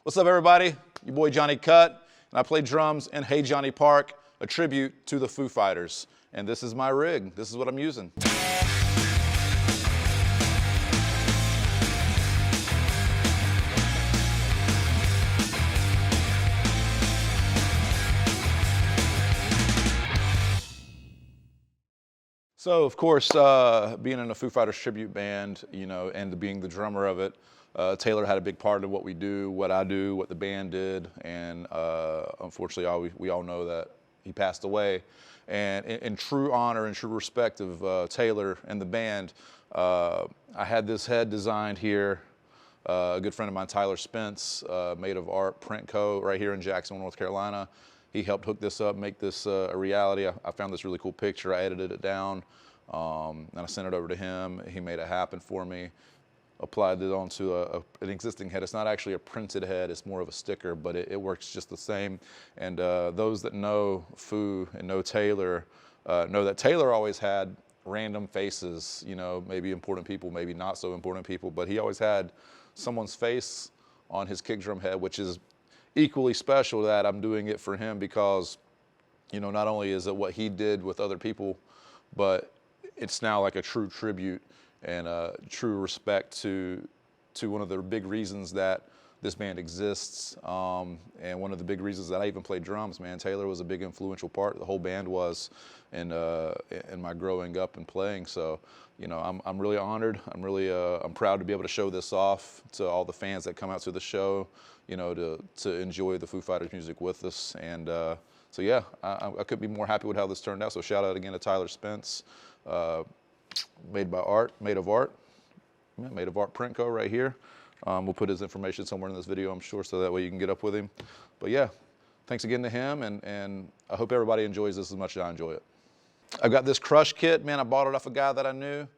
What's up, everybody? Your boy Johnny Cutt, and I play drums in Hey Johnny Park, a tribute to the Foo Fighters. And this is my rig. This is what I'm using. So, of course, being in a Foo Fighters tribute band, you know, and being the drummer of it, Taylor had a big part of what we do, what I do, what the band did, and unfortunately, we all know that he passed away. And in true honor and true respect of Taylor and the band, I had this head designed here. A good friend of mine, Tyler Spence, Made of Art Print Co. right here in Jacksonville, North Carolina. He helped hook this up, make this a reality. I found this really cool picture. I edited it down, and I sent it over to him. He made it happen for me. Applied it onto an existing head. It's not actually a printed head, it's more of a sticker, but it works just the same. And those that know Foo and know Taylor know that Taylor always had random faces, you know, maybe important people, maybe not so important people, but he always had someone's face on his kick drum head, which is equally special that I'm doing it for him because, you know, not only is it what he did with other people, but it's now like a true tribute and true respect to one of the big reasons that this band exists, and one of the big reasons that I even played drums, man. Taylor was a big influential part, the whole band was, in my growing up and playing. So, you know, I'm really honored. I'm proud to be able to show this off to all the fans that come out to the show, you know, to enjoy the Foo Fighters music with us. And so yeah, I couldn't be more happy with how this turned out. So shout out again to Tyler Spence. Made of Art Print Co. right here. We'll put his information somewhere in this video, I'm sure, so that way you can get up with him. But yeah, thanks again to him, and I hope everybody enjoys this as much as I enjoy it. I've got this crush kit, man. I bought it off a guy that I knew.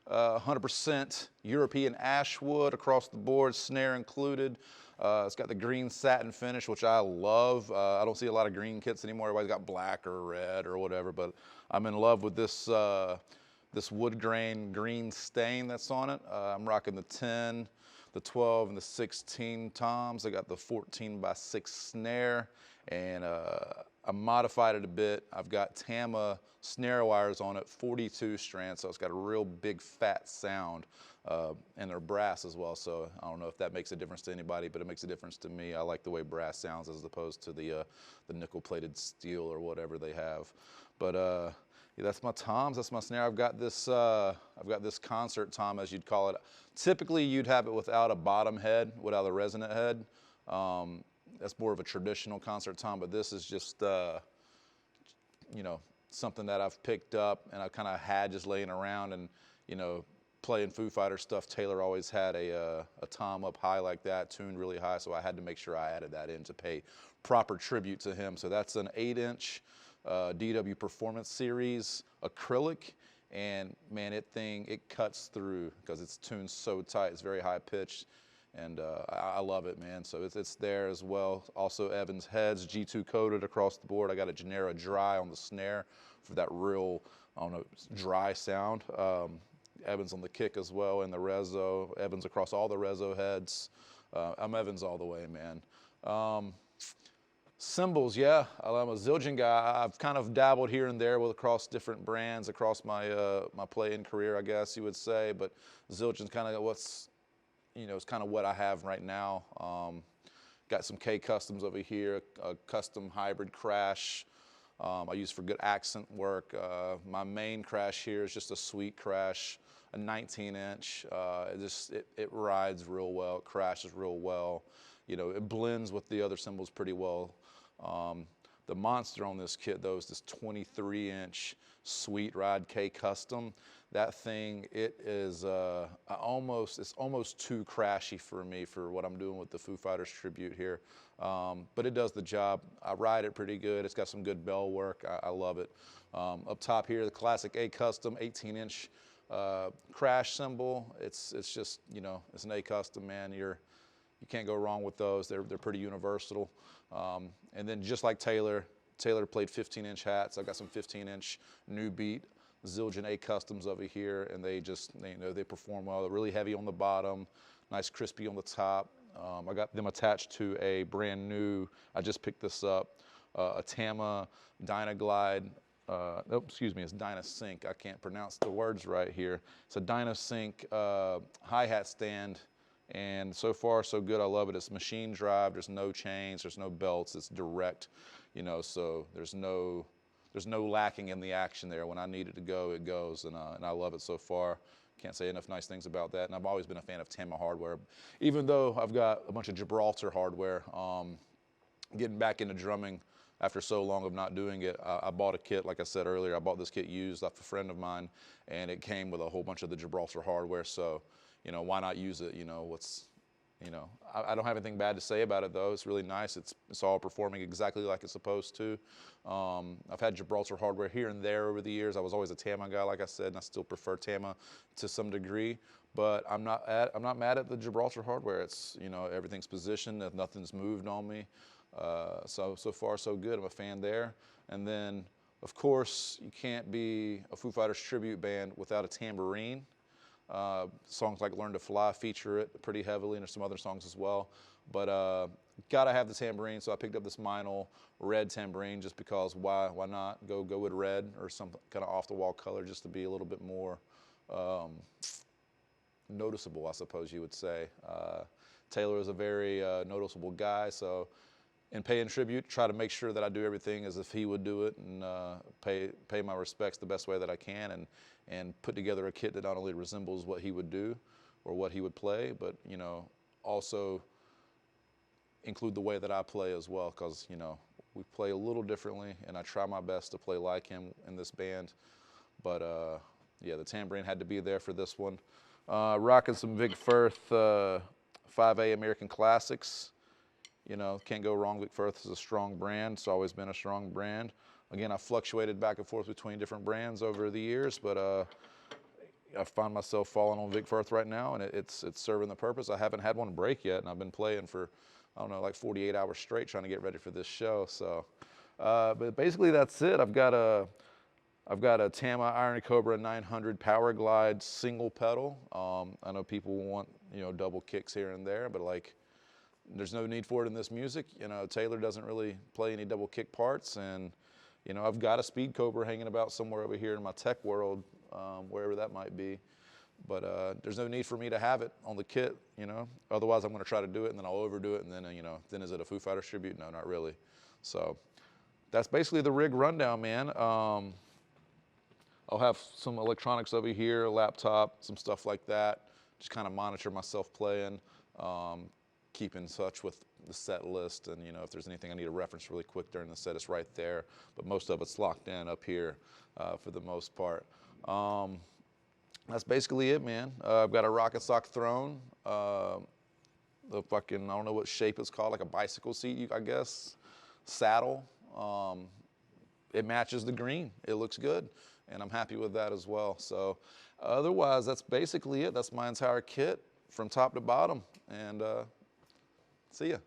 100% European ash wood across the board, snare included. It's got the green satin finish, which I love. I don't see a lot of green kits anymore. Everybody's got black or red or whatever, but I'm in love with this this wood grain green stain that's on it. I'm rocking the 10, the 12, and the 16 toms. I got the 14x6 snare, and I modified it a bit. I've got Tama snare wires on it, 42 strands, so it's got a real big fat sound. And they're brass as well, so I don't know if that makes a difference to anybody, but it makes a difference to me. I like the way brass sounds as opposed to the nickel-plated steel or whatever they have. But yeah, that's my toms, that's my snare. I've got this concert tom, as you'd call it. Typically, you'd have it without a bottom head, without a resonant head. That's more of a traditional concert tom, but this is just, you know, something that I've picked up and I kind of had just laying around, and, you know, playing Foo Fighters stuff, Taylor always had a tom up high like that, tuned really high, so I had to make sure I added that in to pay proper tribute to him. So that's an 8-inch DW Performance Series acrylic, and man, it cuts through because it's tuned so tight. It's very high pitched, and I love it, man. So it's there as well. Also Evans heads, G2 coated across the board. I got a Genera dry on the snare for that real, I don't know, dry sound. Evans on the kick as well, and the Rezo. Evans across all the Rezo heads. I'm Evans all the way, man. Cymbals, yeah, I'm a Zildjian guy. I've kind of dabbled here and there across different brands across my my playing career, I guess you would say. But Zildjian's kind of what's, you know, it's kind of what I have right now. Got some K customs over here, a custom hybrid crash. I use for good accent work. My main crash here is just a sweet crash, a 19-inch. It rides real well, it crashes real well. You know, it blends with the other cymbals pretty well. The monster on this kit, though, is this 23-inch Sweet Ride K Custom. That thing, it's almost too crashy for me for what I'm doing with the Foo Fighters tribute here. But it does the job. I ride it pretty good. It's got some good bell work. I love it. Up top here, the classic A Custom 18-inch crash cymbal. It's just, you know, it's an A Custom, man. You can't go wrong with those. They're pretty universal. And then just like Taylor played 15-inch hats. I've got some 15-inch New Beat Zildjian A Customs over here, and they perform well. They're really heavy on the bottom, nice crispy on the top. I got them attached to a brand new, I just picked this up, a Tama Dyna Glide, excuse me, it's Dyna Sync. I can't pronounce the words right here. It's a Dyna Sync hi-hat stand, and so far so good. I love it. It's machine drive. There's no chains. There's no belts. It's direct, you know, so there's no lacking in the action there. When I need it to go, it goes, and I love it so far. Can't say enough nice things about that. And I've always been a fan of Tama hardware, even though I've got a bunch of Gibraltar hardware. Getting back into drumming after so long of not doing it, I bought a kit, like I said earlier. I bought this kit used off a friend of mine, and it came with a whole bunch of the Gibraltar hardware. So, you know, why not use it? You know, I don't have anything bad to say about it though. It's really nice. It's all performing exactly like it's supposed to. I've had Gibraltar hardware here and there over the years. I was always a Tama guy, like I said, and I still prefer Tama to some degree. But I'm not mad at the Gibraltar hardware. It's, you know, everything's positioned. Nothing's moved on me. So far so good. I'm a fan there. And then, of course, you can't be a Foo Fighters tribute band without a tambourine. Songs like Learn to Fly feature it pretty heavily, and there's some other songs as well. But gotta have the tambourine, so I picked up this Meinl red tambourine just because why not go with red or some kind of off-the-wall color just to be a little bit more noticeable, I suppose you would say. Taylor is a very noticeable guy, so in paying tribute, try to make sure that I do everything as if he would do it, and pay my respects the best way that I can, and put together a kit that not only resembles what he would do or what he would play, but, you know, also include the way that I play as well, because, you know, we play a little differently, and I try my best to play like him in this band. But yeah, the tambourine had to be there for this one. Rocking some Vic Firth 5A American Classics. You know, can't go wrong. Vic Firth is a strong brand. It's always been a strong brand. Again, I fluctuated back and forth between different brands over the years, but I find myself falling on Vic Firth right now, and it's serving the purpose. I haven't had one break yet, and I've been playing for, I don't know, like 48 hours straight trying to get ready for this show. So, but basically that's it. I've got a Tama Iron Cobra 900 Power Glide single pedal. I know people want, you know, double kicks here and there, but like, there's no need for it in this music. You know, Taylor doesn't really play any double kick parts, and, you know, I've got a Speed Cobra hanging about somewhere over here in my tech world, wherever that might be. But there's no need for me to have it on the kit, you know. Otherwise, I'm going to try to do it, and then I'll overdo it, and then, you know, then is it a Foo Fighters tribute? No, not really. So that's basically the rig rundown, man. I'll have some electronics over here, a laptop, some stuff like that. Just kind of monitor myself playing. Keep in touch with the set list, and, you know, if there's anything I need to reference really quick during the set, it's right there. But most of it's locked in up here for the most part. That's basically it, man. I've got a Roc-n-Soc Throne. The fucking, I don't know what shape it's called, like a bicycle seat, I guess. Saddle. It matches the green. It looks good, and I'm happy with that as well. So otherwise, that's basically it. That's my entire kit from top to bottom, and see ya.